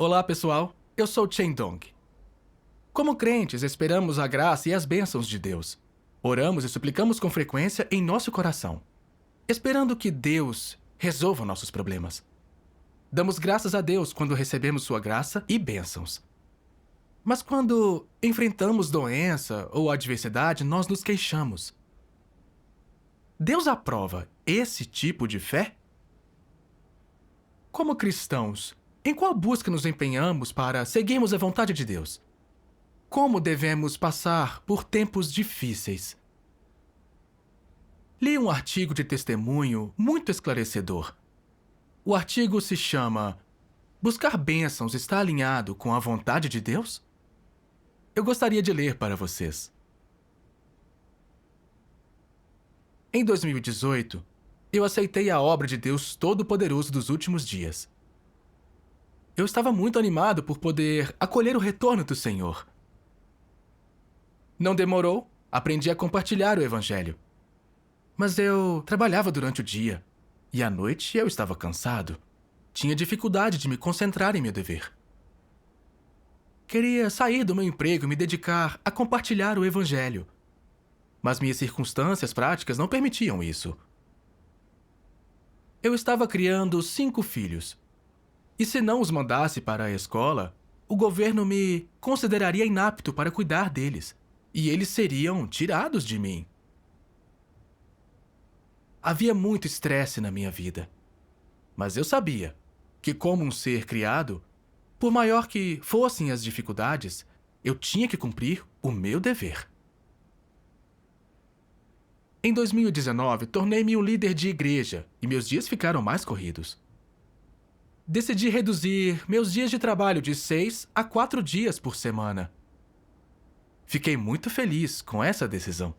Olá, pessoal. Eu sou Chen Dong. Como crentes, esperamos a graça e as bênçãos de Deus. Oramos e suplicamos com frequência em nosso coração, esperando que Deus resolva nossos problemas. Damos graças a Deus quando recebemos sua graça e bênçãos. Mas quando enfrentamos doença ou adversidade, nós nos queixamos. Deus aprova esse tipo de fé? Como cristãos, em qual busca nos empenhamos para seguirmos a vontade de Deus? Como devemos passar por tempos difíceis? Li um artigo de testemunho muito esclarecedor. O artigo se chama Buscar bênçãos está alinhado com a vontade de Deus? Eu gostaria de ler para vocês. Em 2018, eu aceitei a obra de Deus Todo-Poderoso dos últimos dias. Eu estava muito animado por poder acolher o retorno do Senhor. Não demorou, aprendi a compartilhar o Evangelho. Mas eu trabalhava durante o dia, e à noite eu estava cansado. Tinha dificuldade de me concentrar em meu dever. Queria sair do meu emprego e me dedicar a compartilhar o Evangelho. Mas minhas circunstâncias práticas não permitiam isso. Eu estava criando 5 filhos. E se não os mandasse para a escola, o governo me consideraria inapto para cuidar deles, e eles seriam tirados de mim. Havia muito estresse na minha vida. Mas eu sabia que, como um ser criado, por maior que fossem as dificuldades, eu tinha que cumprir o meu dever. Em 2019, tornei-me um líder de igreja e meus dias ficaram mais corridos. Decidi reduzir meus dias de trabalho de 6 a 4 dias por semana. Fiquei muito feliz com essa decisão.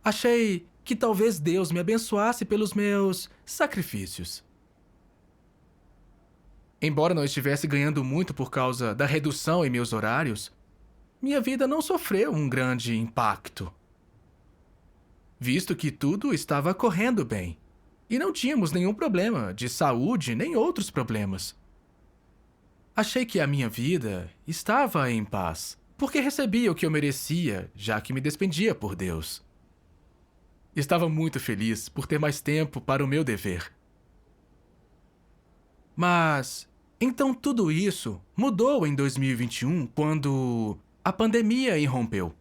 Achei que talvez Deus me abençoasse pelos meus sacrifícios. Embora não estivesse ganhando muito por causa da redução em meus horários, minha vida não sofreu um grande impacto, visto que tudo estava correndo bem e não tínhamos nenhum problema de saúde nem outros problemas. Achei que a minha vida estava em paz, porque recebia o que eu merecia, já que me despendia por Deus. Estava muito feliz por ter mais tempo para o meu dever. Mas, então tudo isso mudou em 2021, quando a pandemia irrompeu.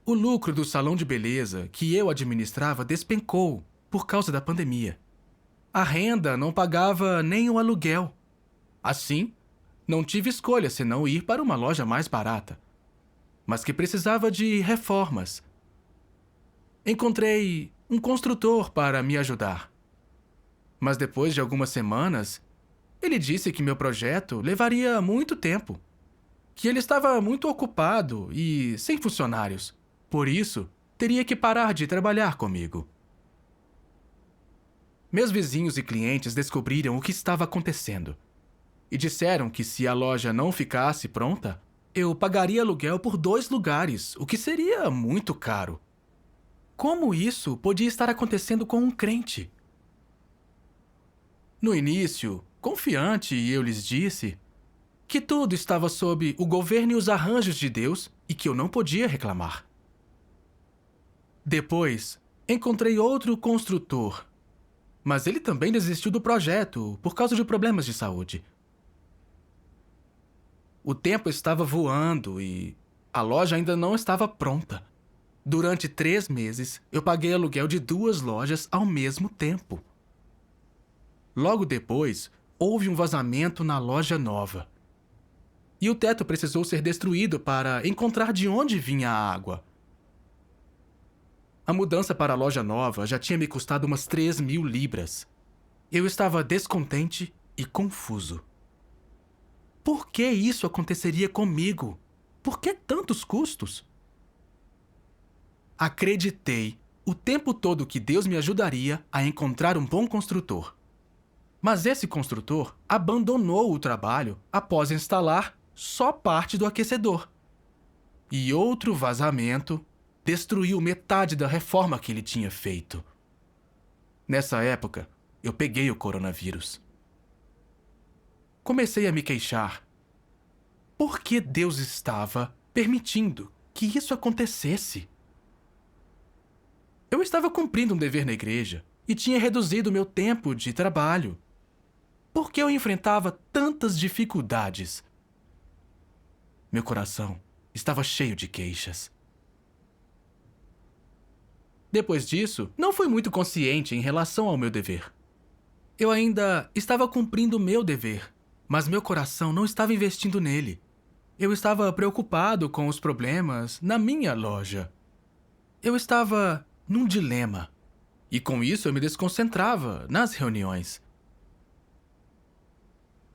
O lucro do salão de beleza que eu administrava despencou por causa da pandemia. A renda não pagava nem o aluguel. Assim, não tive escolha senão ir para uma loja mais barata, mas que precisava de reformas. Encontrei um construtor para me ajudar. Mas depois de algumas semanas, ele disse que meu projeto levaria muito tempo, que ele estava muito ocupado e sem funcionários. Por isso, teria que parar de trabalhar comigo. Meus vizinhos e clientes descobriram o que estava acontecendo e disseram que se a loja não ficasse pronta, eu pagaria aluguel por 2 lugares, o que seria muito caro. Como isso podia estar acontecendo com um crente? No início, confiante, eu lhes disse que tudo estava sob o governo e os arranjos de Deus e que eu não podia reclamar. Depois, encontrei outro construtor, mas ele também desistiu do projeto por causa de problemas de saúde. O tempo estava voando e a loja ainda não estava pronta. Durante 3 meses, eu paguei aluguel de 2 lojas ao mesmo tempo. Logo depois, houve um vazamento na loja nova. E o teto precisou ser destruído para encontrar de onde vinha a água. A mudança para a loja nova já tinha me custado umas 3.000 libras. Eu estava descontente e confuso. Por que isso aconteceria comigo? Por que tantos custos? Acreditei o tempo todo que Deus me ajudaria a encontrar um bom construtor. Mas esse construtor abandonou o trabalho após instalar só parte do aquecedor. E outro vazamento destruiu metade da reforma que ele tinha feito. Nessa época, eu peguei o coronavírus. comecei a me queixar. Por que Deus estava permitindo que isso acontecesse? Eu estava cumprindo um dever na igreja e tinha reduzido meu tempo de trabalho. Por que eu enfrentava tantas dificuldades? Meu coração estava cheio de queixas. Depois disso, não fui muito consciente em relação ao meu dever. Eu ainda estava cumprindo o meu dever, mas meu coração não estava investindo nele. Eu estava preocupado com os problemas na minha loja. Eu estava num dilema, e com isso eu me desconcentrava nas reuniões.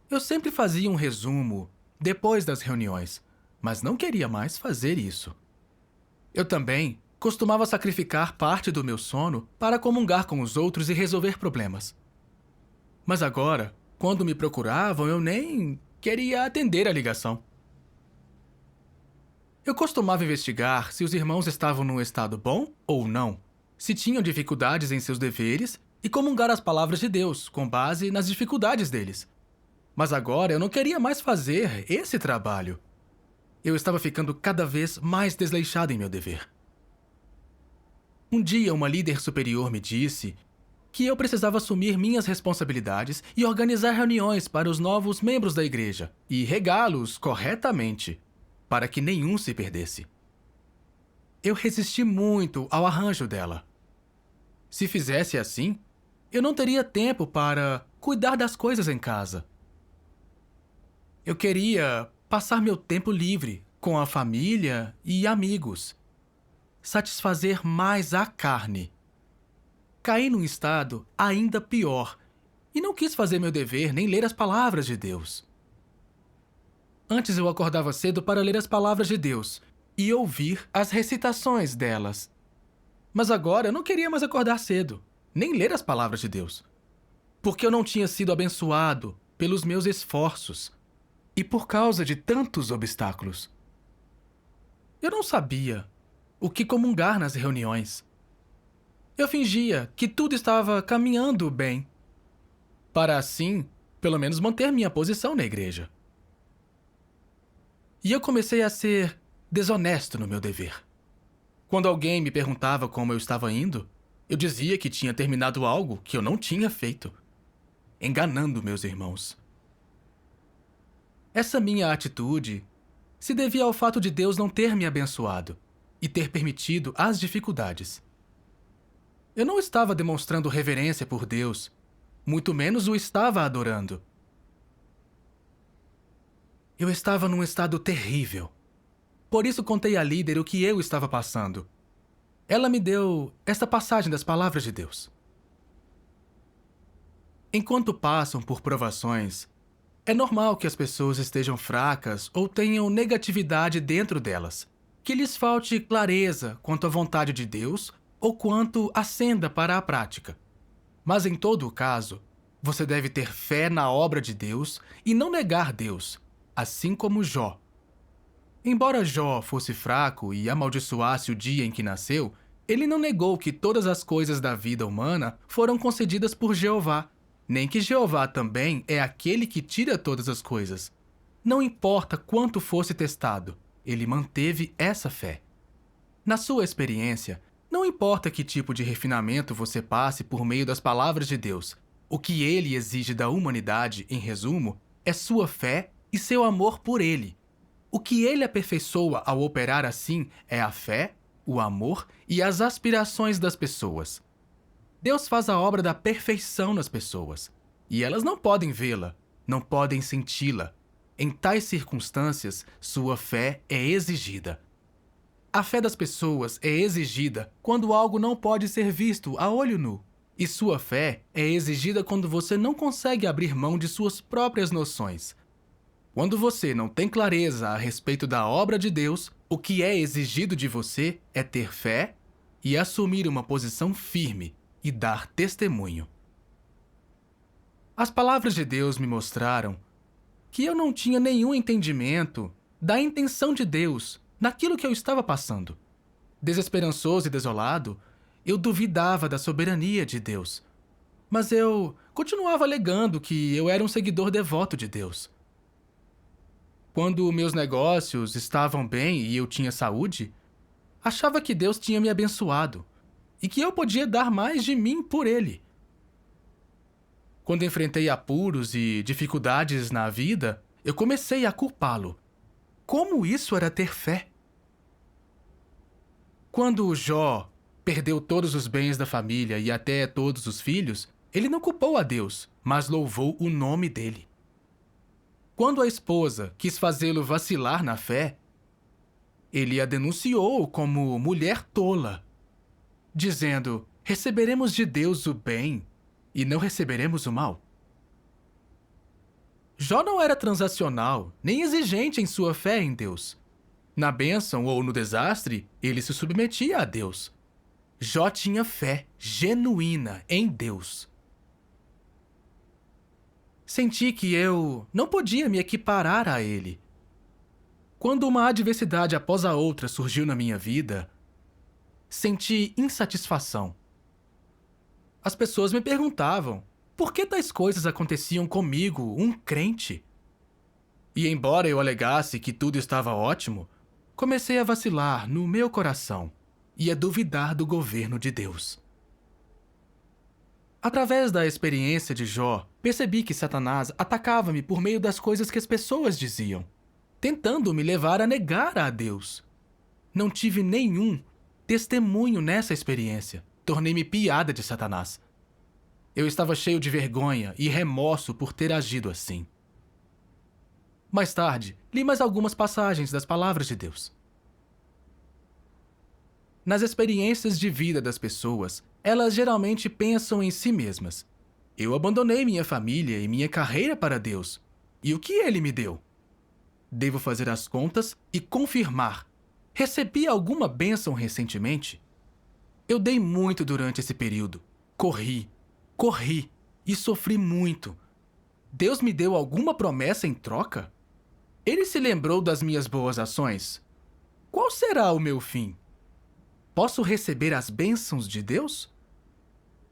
Eu sempre fazia um resumo depois das reuniões, mas não queria mais fazer isso. Eu também costumava sacrificar parte do meu sono para comungar com os outros e resolver problemas. Mas agora, quando me procuravam, eu nem queria atender a ligação. Eu costumava investigar se os irmãos estavam num estado bom ou não, se tinham dificuldades em seus deveres e comungar as palavras de Deus com base nas dificuldades deles. Mas agora eu não queria mais fazer esse trabalho. Eu estava ficando cada vez mais desleixado em meu dever. Um dia, uma líder superior me disse que eu precisava assumir minhas responsabilidades e organizar reuniões para os novos membros da igreja e regá-los corretamente, para que nenhum se perdesse. Eu resisti muito ao arranjo dela. Se fizesse assim, eu não teria tempo para cuidar das coisas em casa. Eu queria passar meu tempo livre com a família e amigos. Satisfazer mais a carne. Caí num estado ainda pior e não quis fazer meu dever nem ler as palavras de Deus. Antes eu acordava cedo para ler as palavras de Deus e ouvir as recitações delas. Mas agora eu não queria mais acordar cedo, nem ler as palavras de Deus, porque eu não tinha sido abençoado pelos meus esforços e por causa de tantos obstáculos. Eu não sabia o que comungar nas reuniões. Eu fingia que tudo estava caminhando bem, para assim, pelo menos manter minha posição na igreja. E eu comecei a ser desonesto no meu dever. Quando alguém me perguntava como eu estava indo, eu dizia que tinha terminado algo que eu não tinha feito, enganando meus irmãos. Essa minha atitude se devia ao fato de Deus não ter me abençoado e ter permitido as dificuldades. Eu não estava demonstrando reverência por Deus, muito menos o estava adorando. Eu estava num estado terrível. Por isso contei à líder o que eu estava passando. Ela me deu esta passagem das palavras de Deus. Enquanto passam por provações, é normal que as pessoas estejam fracas ou tenham negatividade dentro delas, que lhes falte clareza quanto à vontade de Deus ou quanto à senda para a prática. Mas em todo o caso, você deve ter fé na obra de Deus e não negar Deus, assim como Jó. Embora Jó fosse fraco e amaldiçoasse o dia em que nasceu, ele não negou que todas as coisas da vida humana foram concedidas por Jeová, nem que Jeová também é aquele que tira todas as coisas. Não importa quanto fosse testado, ele manteve essa fé. Na sua experiência, não importa que tipo de refinamento você passe por meio das palavras de Deus, o que ele exige da humanidade, em resumo, é sua fé e seu amor por ele. O que ele aperfeiçoa ao operar assim é a fé, o amor e as aspirações das pessoas. Deus faz a obra da perfeição nas pessoas, e elas não podem vê-la, não podem senti-la. Em tais circunstâncias, sua fé é exigida. A fé das pessoas é exigida quando algo não pode ser visto a olho nu, e sua fé é exigida quando você não consegue abrir mão de suas próprias noções. Quando você não tem clareza a respeito da obra de Deus, o que é exigido de você é ter fé e assumir uma posição firme e dar testemunho. As palavras de Deus me mostraram que eu não tinha nenhum entendimento da intenção de Deus naquilo que eu estava passando. Desesperançoso e desolado, eu duvidava da soberania de Deus. Mas eu continuava alegando que eu era um seguidor devoto de Deus. Quando meus negócios estavam bem e eu tinha saúde, achava que Deus tinha me abençoado e que eu podia dar mais de mim por Ele. Quando enfrentei apuros e dificuldades na vida, eu comecei a culpá-lo. Como isso era ter fé? Quando Jó perdeu todos os bens da família e até todos os filhos, ele não culpou a Deus, mas louvou o nome dele. Quando a esposa quis fazê-lo vacilar na fé, ele a denunciou como mulher tola, dizendo: receberemos de Deus o bem e não receberemos o mal. Jó não era transacional, nem exigente em sua fé em Deus. Na bênção ou no desastre, ele se submetia a Deus. Jó tinha fé genuína em Deus. Senti que eu não podia me equiparar a ele. Quando uma adversidade após a outra surgiu na minha vida, senti insatisfação. As pessoas me perguntavam por que tais coisas aconteciam comigo, um crente. E embora eu alegasse que tudo estava ótimo, comecei a vacilar no meu coração e a duvidar do governo de Deus. Através da experiência de Jó, percebi que Satanás atacava-me por meio das coisas que as pessoas diziam, tentando me levar a negar a Deus. Não tive nenhum testemunho nessa experiência. Tornei-me piada de Satanás. Eu estava cheio de vergonha e remorso por ter agido assim. Mais tarde, li mais algumas passagens das palavras de Deus. Nas experiências de vida das pessoas, elas geralmente pensam em si mesmas. Eu abandonei minha família e minha carreira para Deus. E o que Ele me deu? Devo fazer as contas e confirmar. Recebi alguma bênção recentemente? Eu dei muito durante esse período. Corri e sofri muito. Deus me deu alguma promessa em troca? Ele se lembrou das minhas boas ações? Qual será o meu fim? Posso receber as bênçãos de Deus?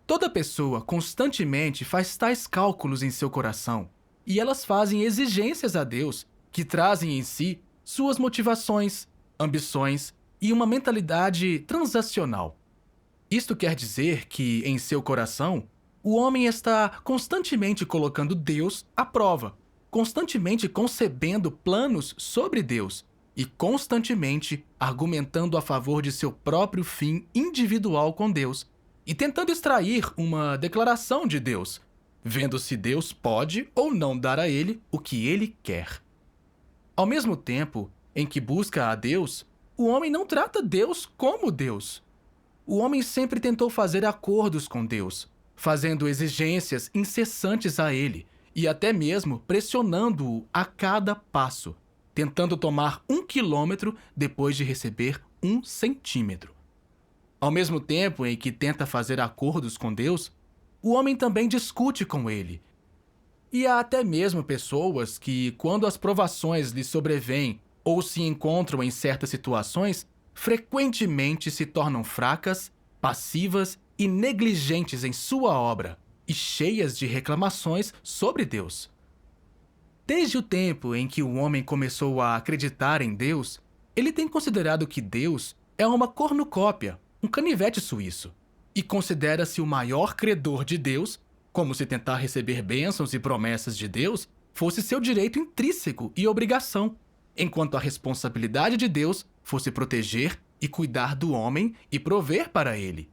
Toda pessoa constantemente faz tais cálculos em seu coração, e elas fazem exigências a Deus que trazem em si suas motivações, ambições e uma mentalidade transacional. Isto quer dizer que, em seu coração, o homem está constantemente colocando Deus à prova, constantemente concebendo planos sobre Deus e constantemente argumentando a favor de seu próprio fim individual com Deus e tentando extrair uma declaração de Deus, vendo se Deus pode ou não dar a ele o que ele quer. Ao mesmo tempo em que busca a Deus, o homem não trata Deus como Deus. O homem sempre tentou fazer acordos com Deus, fazendo exigências incessantes a ele e até mesmo pressionando-o a cada passo, tentando tomar 1 quilômetro depois de receber 1 centímetro. Ao mesmo tempo em que tenta fazer acordos com Deus, o homem também discute com ele. E há até mesmo pessoas que, quando as provações lhes sobrevêm ou se encontram em certas situações, frequentemente se tornam fracas, passivas e negligentes em sua obra e cheias de reclamações sobre Deus. Desde o tempo em que o homem começou a acreditar em Deus, ele tem considerado que Deus é uma cornucópia, um canivete suíço, e considera-se o maior credor de Deus, como se tentar receber bênçãos e promessas de Deus fosse seu direito intrínseco e obrigação, enquanto a responsabilidade de Deus fosse proteger e cuidar do homem e prover para ele.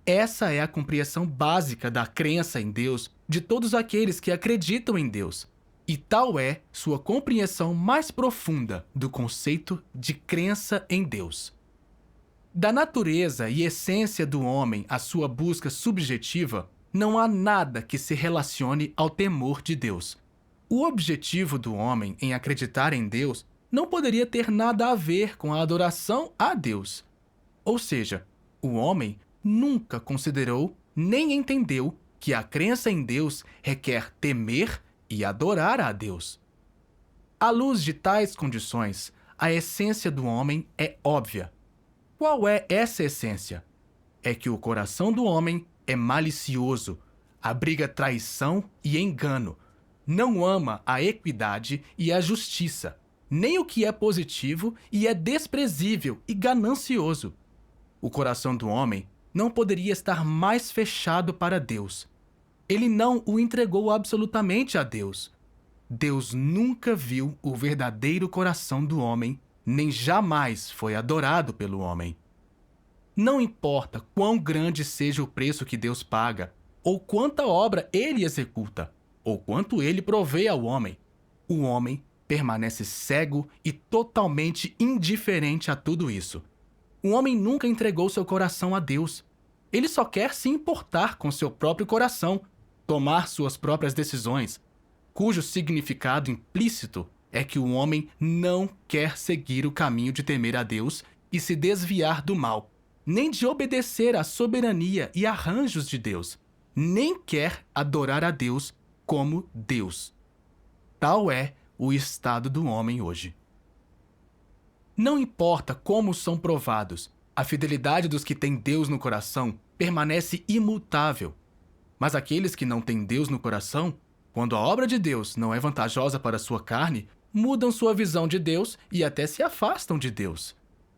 Essa é a compreensão básica da crença em Deus de todos aqueles que acreditam em Deus. E tal é sua compreensão mais profunda do conceito de crença em Deus. Da natureza e essência do homem à sua busca subjetiva, não há nada que se relacione ao temor de Deus. O objetivo do homem em acreditar em Deus não poderia ter nada a ver com a adoração a Deus. Ou seja, o homem nunca considerou nem entendeu que a crença em Deus requer temer e adorar a Deus. À luz de tais condições, a essência do homem é óbvia. Qual é essa essência? É que o coração do homem é malicioso, abriga traição e engano, não ama a equidade e a justiça, nem o que é positivo e é desprezível e ganancioso. O coração do homem não poderia estar mais fechado para Deus. Ele não o entregou absolutamente a Deus. Deus nunca viu o verdadeiro coração do homem, nem jamais foi adorado pelo homem. Não importa quão grande seja o preço que Deus paga, ou quanta obra ele executa, ou quanto ele provê ao homem, o homem permanece cego e totalmente indiferente a tudo isso. O homem nunca entregou seu coração a Deus. Ele só quer se importar com seu próprio coração, tomar suas próprias decisões, cujo significado implícito é que o homem não quer seguir o caminho de temer a Deus e se desviar do mal, nem de obedecer à soberania e arranjos de Deus, nem quer adorar a Deus como Deus. Tal é o estado do homem hoje. Não importa como são provados, a fidelidade dos que têm Deus no coração permanece imutável. Mas aqueles que não têm Deus no coração, quando a obra de Deus não é vantajosa para sua carne, mudam sua visão de Deus e até se afastam de Deus.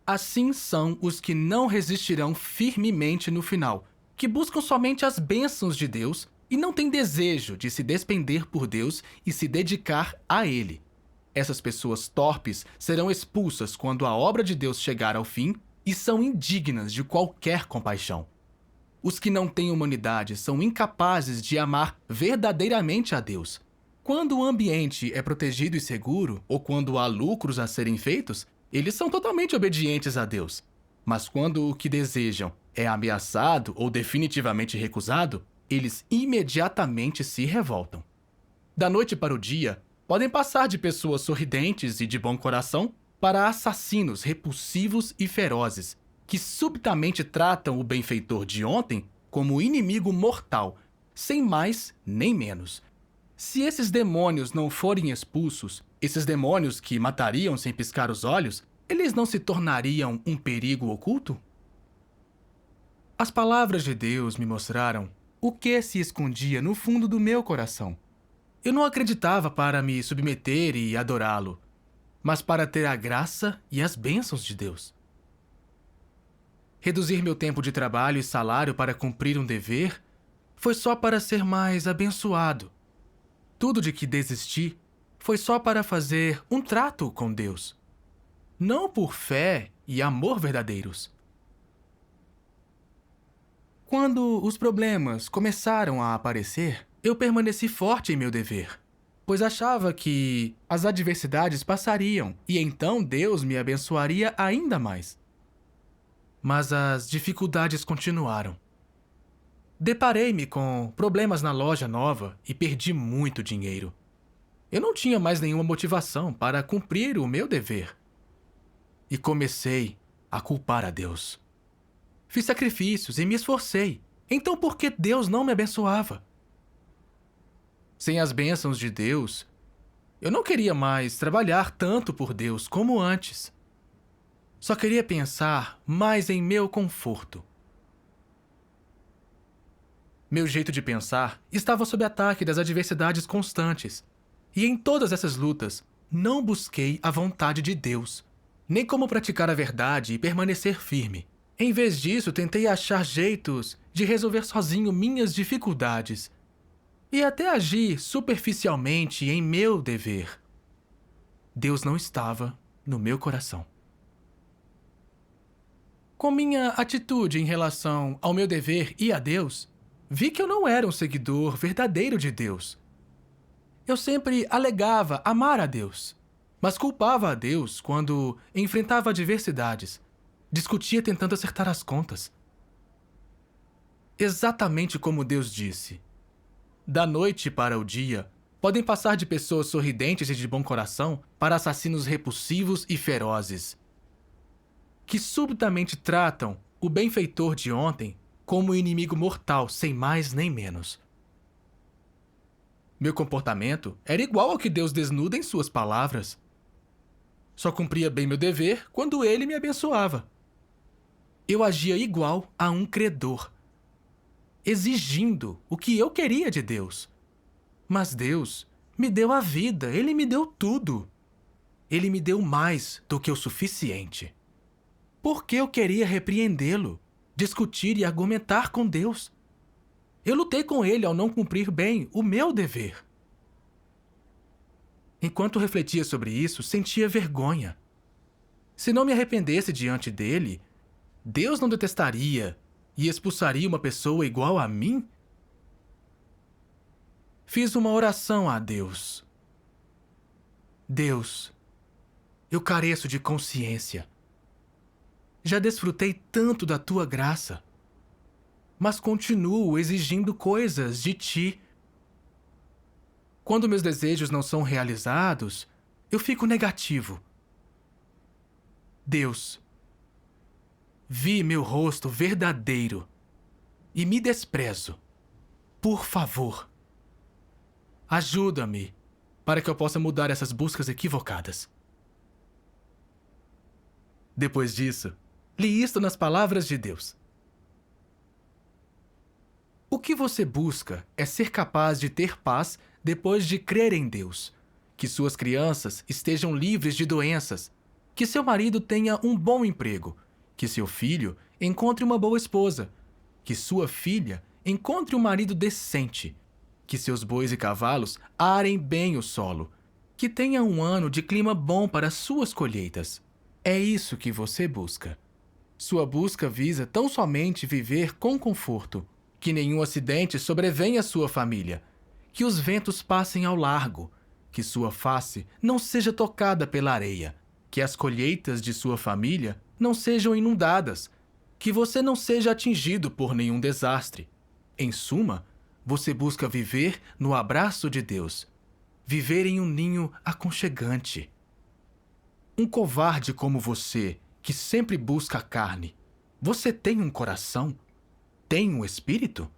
Assim são os que não resistirão firmemente no final, que buscam somente as bênçãos de Deus e não têm desejo de se despender por Deus e se dedicar a Ele. Essas pessoas torpes serão expulsas quando a obra de Deus chegar ao fim e são indignas de qualquer compaixão. Os que não têm humanidade são incapazes de amar verdadeiramente a Deus. Quando o ambiente é protegido e seguro, ou quando há lucros a serem feitos, eles são totalmente obedientes a Deus. Mas quando o que desejam é ameaçado ou definitivamente recusado, eles imediatamente se revoltam. Da noite para o dia, podem passar de pessoas sorridentes e de bom coração para assassinos repulsivos e ferozes, que subitamente tratam o benfeitor de ontem como inimigo mortal, sem mais nem menos. Se esses demônios não forem expulsos, esses demônios que matariam sem piscar os olhos, eles não se tornariam um perigo oculto? As palavras de Deus me mostraram o que se escondia no fundo do meu coração. Eu não acreditava para me submeter e adorá-lo, mas para ter a graça e as bênçãos de Deus. Reduzir meu tempo de trabalho e salário para cumprir um dever foi só para ser mais abençoado. Tudo de que desisti foi só para fazer um trato com Deus, não por fé e amor verdadeiros. Quando os problemas começaram a aparecer, eu permaneci forte em meu dever, pois achava que as adversidades passariam e então Deus me abençoaria ainda mais. Mas as dificuldades continuaram. Deparei-me com problemas na loja nova e perdi muito dinheiro. Eu não tinha mais nenhuma motivação para cumprir o meu dever. E comecei a culpar a Deus. Fiz sacrifícios e me esforcei. Então por que Deus não me abençoava? Sem as bênçãos de Deus, eu não queria mais trabalhar tanto por Deus como antes. Só queria pensar mais em meu conforto. Meu jeito de pensar estava sob ataque das adversidades constantes. E em todas essas lutas, não busquei a vontade de Deus, nem como praticar a verdade e permanecer firme. Em vez disso, tentei achar jeitos de resolver sozinho minhas dificuldades e até agir superficialmente em meu dever. Deus não estava no meu coração. Com minha atitude em relação ao meu dever e a Deus, vi que eu não era um seguidor verdadeiro de Deus. Eu sempre alegava amar a Deus, mas culpava a Deus quando enfrentava adversidades. Discutia tentando acertar as contas. Exatamente como Deus disse. Da noite para o dia, podem passar de pessoas sorridentes e de bom coração para assassinos repulsivos e ferozes, que subitamente tratam o benfeitor de ontem como um inimigo mortal, sem mais nem menos. Meu comportamento era igual ao que Deus desnuda em suas palavras. Só cumpria bem meu dever quando Ele me abençoava. Eu agia igual a um credor. exigindo o que eu queria de Deus. Mas Deus me deu a vida, Ele me deu tudo. Ele me deu mais do que o suficiente. Por que eu queria repreendê-lo, discutir e argumentar com Deus? Eu lutei com ele ao não cumprir bem o meu dever. Enquanto refletia sobre isso, sentia vergonha. Se não me arrependesse diante dele, Deus não detestaria e expulsaria uma pessoa igual a mim? Fiz uma oração a Deus. Deus, eu careço de consciência. Já desfrutei tanto da tua graça, mas continuo exigindo coisas de ti. Quando meus desejos não são realizados, eu fico negativo. Deus, vi meu rosto verdadeiro e me desprezo. Por favor, ajuda-me para que eu possa mudar essas buscas equivocadas. Depois disso, li isto nas palavras de Deus. O que você busca é ser capaz de ter paz depois de crer em Deus, que suas crianças estejam livres de doenças, que seu marido tenha um bom emprego, que seu filho encontre uma boa esposa, que sua filha encontre um marido decente, que seus bois e cavalos arem bem o solo, que tenha um ano de clima bom para suas colheitas. É isso que você busca. Sua busca visa tão somente viver com conforto, que nenhum acidente sobrevenha à sua família, que os ventos passem ao largo, que sua face não seja tocada pela areia, que as colheitas de sua família não sejam inundadas, que você não seja atingido por nenhum desastre. Em suma, você busca viver no abraço de Deus, viver em um ninho aconchegante. Um covarde como você, que sempre busca a carne, você tem um coração? Tem um espírito?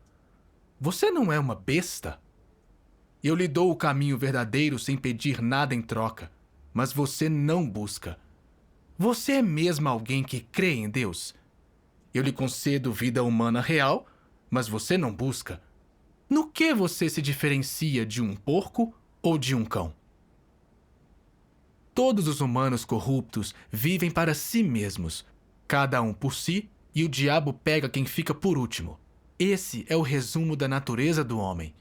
Você não é uma besta? Eu lhe dou o caminho verdadeiro sem pedir nada em troca, mas você não busca. Você é mesmo alguém que crê em Deus? Eu lhe concedo vida humana real, mas você não busca. No que você se diferencia de um porco ou de um cão? Todos os humanos corruptos vivem para si mesmos, cada um por si, e o diabo pega quem fica por último. Esse é o resumo da natureza do homem.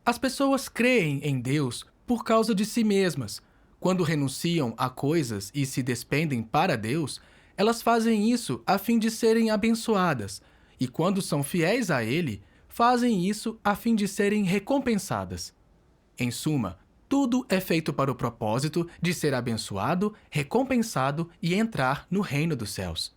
As pessoas creem em Deus por causa de si mesmas. Quando renunciam a coisas e se despendem para Deus, elas fazem isso a fim de serem abençoadas. E quando são fiéis a Ele, fazem isso a fim de serem recompensadas. Em suma, tudo é feito para o propósito de ser abençoado, recompensado e entrar no reino dos céus.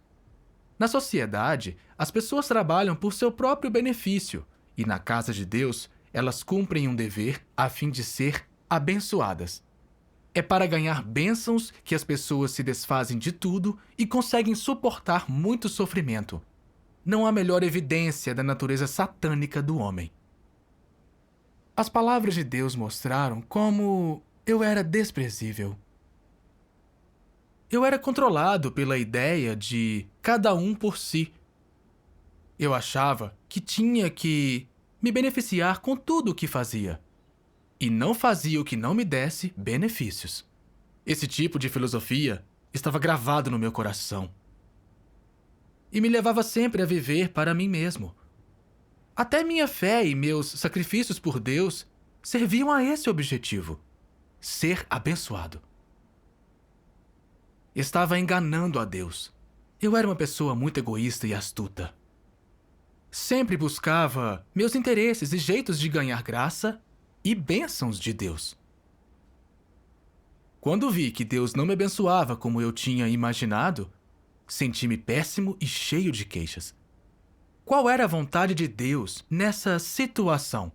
Na sociedade, as pessoas trabalham por seu próprio benefício, e na casa de Deus, elas cumprem um dever a fim de ser abençoadas. É para ganhar bênçãos que as pessoas se desfazem de tudo e conseguem suportar muito sofrimento. Não há melhor evidência da natureza satânica do homem. As palavras de Deus mostraram como eu era desprezível. Eu era controlado pela ideia de cada um por si. Eu achava que tinha que me beneficiar com tudo o que fazia, e não fazia o que não me desse benefícios. Esse tipo de filosofia estava gravado no meu coração e me levava sempre a viver para mim mesmo. Até minha fé e meus sacrifícios por Deus serviam a esse objetivo: ser abençoado. Estava enganando a Deus. Eu era uma pessoa muito egoísta e astuta. Sempre buscava meus interesses e jeitos de ganhar graça e bênçãos de Deus. Quando vi que Deus não me abençoava como eu tinha imaginado, senti-me péssimo e cheio de queixas. Qual era a vontade de Deus nessa situação?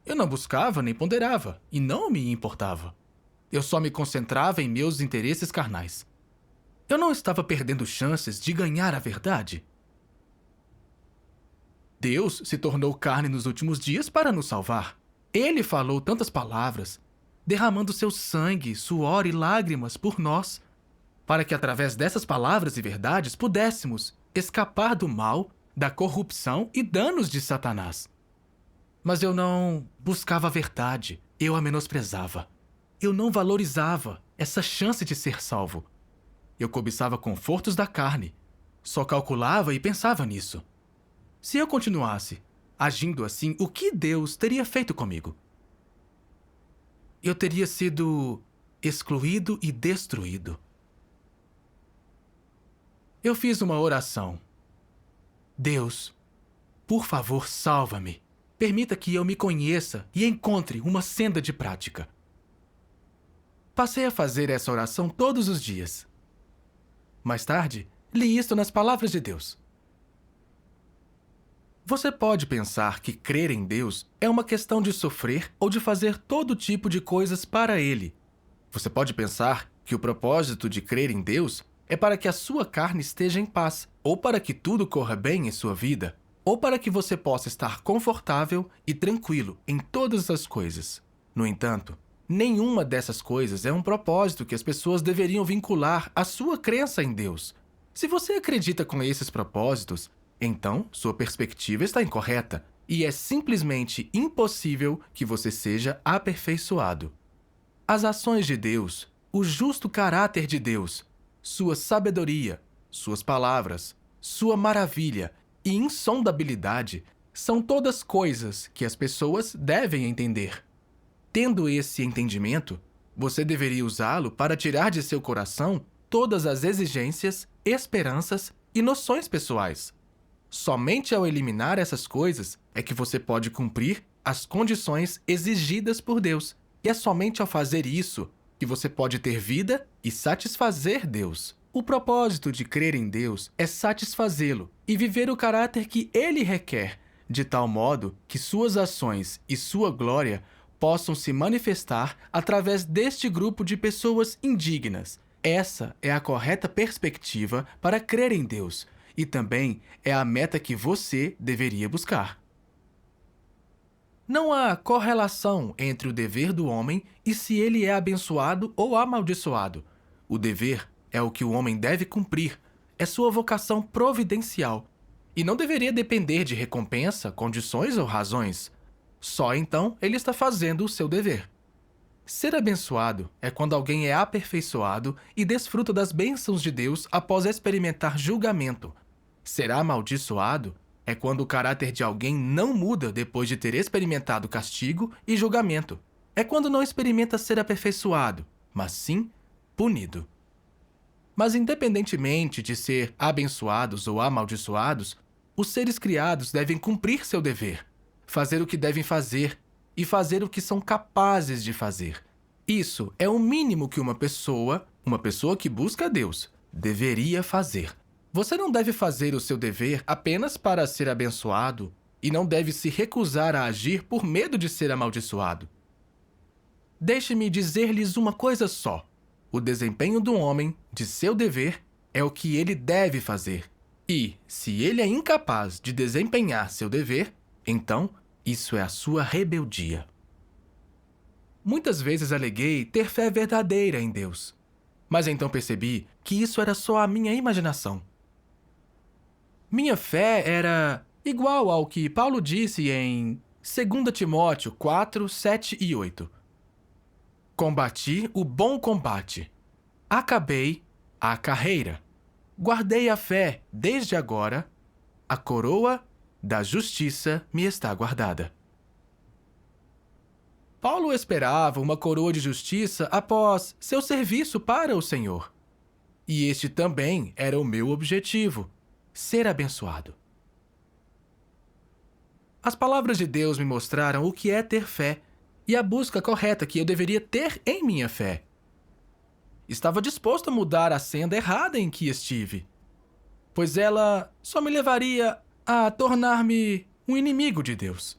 Eu não buscava nem ponderava, e não me importava. Eu só me concentrava em meus interesses carnais. Eu não estava perdendo chances de ganhar a verdade. Deus se tornou carne nos últimos dias para nos salvar. Ele falou tantas palavras, derramando seu sangue, suor e lágrimas por nós, para que através dessas palavras e verdades pudéssemos escapar do mal, da corrupção e danos de Satanás. Mas eu não buscava a verdade, eu a menosprezava. Eu não valorizava essa chance de ser salvo. Eu cobiçava confortos da carne, só calculava e pensava nisso. Se eu continuasse agindo assim, o que Deus teria feito comigo? Eu teria sido excluído e destruído. Eu fiz uma oração. Deus, por favor, salva-me. Permita que eu me conheça e encontre uma senda de prática. Passei a fazer essa oração todos os dias. Mais tarde, li isto nas palavras de Deus. Você pode pensar que crer em Deus é uma questão de sofrer ou de fazer todo tipo de coisas para Ele. Você pode pensar que o propósito de crer em Deus é para que a sua carne esteja em paz, ou para que tudo corra bem em sua vida, ou para que você possa estar confortável e tranquilo em todas as coisas. No entanto, nenhuma dessas coisas é um propósito que as pessoas deveriam vincular à sua crença em Deus. Se você acredita com esses propósitos, então sua perspectiva está incorreta e é simplesmente impossível que você seja aperfeiçoado. As ações de Deus, o justo caráter de Deus, sua sabedoria, suas palavras, sua maravilha e insondabilidade são todas coisas que as pessoas devem entender. Tendo esse entendimento, você deveria usá-lo para tirar de seu coração todas as exigências, esperanças e noções pessoais. Somente ao eliminar essas coisas é que você pode cumprir as condições exigidas por Deus. E é somente ao fazer isso que você pode ter vida e satisfazer Deus. O propósito de crer em Deus é satisfazê-lo e viver o caráter que Ele requer, de tal modo que suas ações e sua glória possam se manifestar através deste grupo de pessoas indignas. Essa é a correta perspectiva para crer em Deus e também é a meta que você deveria buscar. Não há correlação entre o dever do homem e se ele é abençoado ou amaldiçoado. O dever é o que o homem deve cumprir, é sua vocação providencial, e não deveria depender de recompensa, condições ou razões. Só então ele está fazendo o seu dever. Ser abençoado é quando alguém é aperfeiçoado e desfruta das bênçãos de Deus após experimentar julgamento. Ser amaldiçoado é quando o caráter de alguém não muda depois de ter experimentado castigo e julgamento. É quando não experimenta ser aperfeiçoado, mas sim punido. Mas independentemente de ser abençoados ou amaldiçoados, os seres criados devem cumprir seu dever, fazer o que devem fazer e fazer o que são capazes de fazer. Isso é o mínimo que uma pessoa que busca a Deus, deveria fazer. Você não deve fazer o seu dever apenas para ser abençoado e não deve se recusar a agir por medo de ser amaldiçoado. Deixe-me dizer-lhes uma coisa só. O desempenho do homem, de seu dever, é o que ele deve fazer. E, se ele é incapaz de desempenhar seu dever, então isso é a sua rebeldia. Muitas vezes aleguei ter fé verdadeira em Deus, mas então percebi que isso era só a minha imaginação. Minha fé era igual ao que Paulo disse em 2 Timóteo 4, 7 e 8. Combati o bom combate. Acabei a carreira. Guardei a fé desde agora. A coroa da justiça me está guardada. Paulo esperava uma coroa de justiça após seu serviço para o Senhor. E este também era o meu objetivo, ser abençoado. As palavras de Deus me mostraram o que é ter fé e a busca correta que eu deveria ter em minha fé. Estava disposto a mudar a senda errada em que estive, pois ela só me levaria a tornar-me um inimigo de Deus.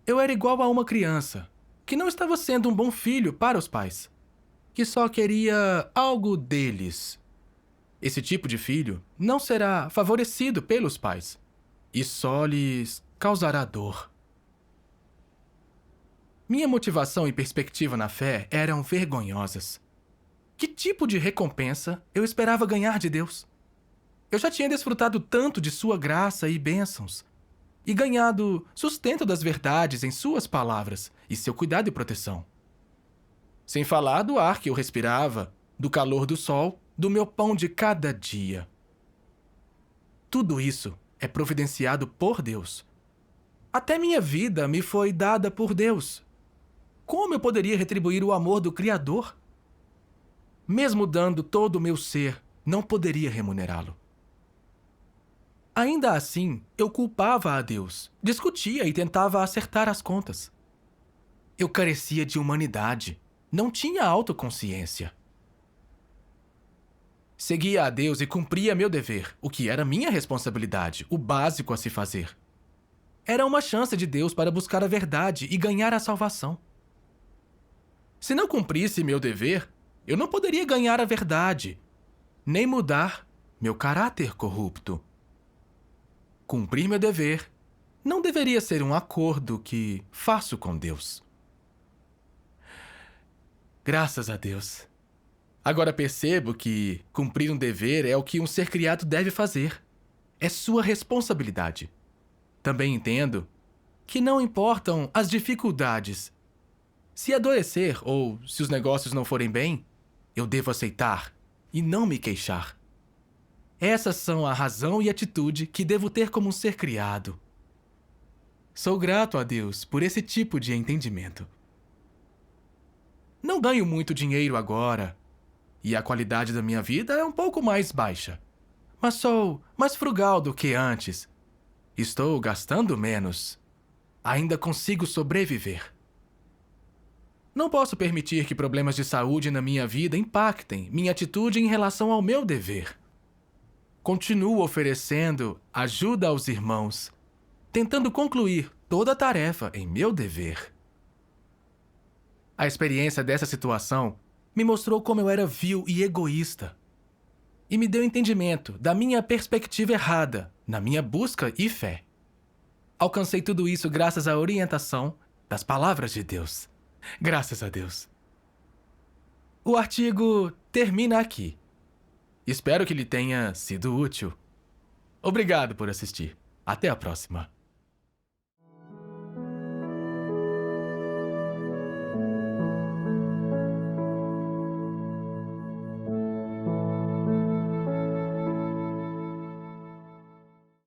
Eu era igual a uma criança que não estava sendo um bom filho para os pais, que só queria algo deles. Esse tipo de filho não será favorecido pelos pais e só lhes causará dor. Minha motivação e perspectiva na fé eram vergonhosas. Que tipo de recompensa eu esperava ganhar de Deus? Eu já tinha desfrutado tanto de sua graça e bênçãos, e ganhado sustento das verdades em suas palavras e seu cuidado e proteção. Sem falar do ar que eu respirava, do calor do sol, do meu pão de cada dia. Tudo isso é providenciado por Deus. Até minha vida me foi dada por Deus. Como eu poderia retribuir o amor do Criador? Mesmo dando todo o meu ser, não poderia remunerá-lo. Ainda assim, eu culpava a Deus, discutia e tentava acertar as contas. Eu carecia de humanidade, não tinha autoconsciência. Seguia a Deus e cumpria meu dever, o que era minha responsabilidade, o básico a se fazer. Era uma chance de Deus para buscar a verdade e ganhar a salvação. Se não cumprisse meu dever, eu não poderia ganhar a verdade, nem mudar meu caráter corrupto. Cumprir meu dever não deveria ser um acordo que faço com Deus. Graças a Deus. Agora percebo que cumprir um dever é o que um ser criado deve fazer. É sua responsabilidade. Também entendo que não importam as dificuldades. Se adoecer ou se os negócios não forem bem, eu devo aceitar e não me queixar. Essas são a razão e atitude que devo ter como um ser criado. Sou grato a Deus por esse tipo de entendimento. Não ganho muito dinheiro agora, e a qualidade da minha vida é um pouco mais baixa. Mas sou mais frugal do que antes. Estou gastando menos. Ainda consigo sobreviver. Não posso permitir que problemas de saúde na minha vida impactem minha atitude em relação ao meu dever. Continuo oferecendo ajuda aos irmãos, tentando concluir toda a tarefa em meu dever. A experiência dessa situação me mostrou como eu era vil e egoísta. E me deu entendimento da minha perspectiva errada na minha busca e fé. Alcancei tudo isso graças à orientação das palavras de Deus. Graças a Deus. O artigo termina aqui. Espero que lhe tenha sido útil. Obrigado por assistir. Até a próxima.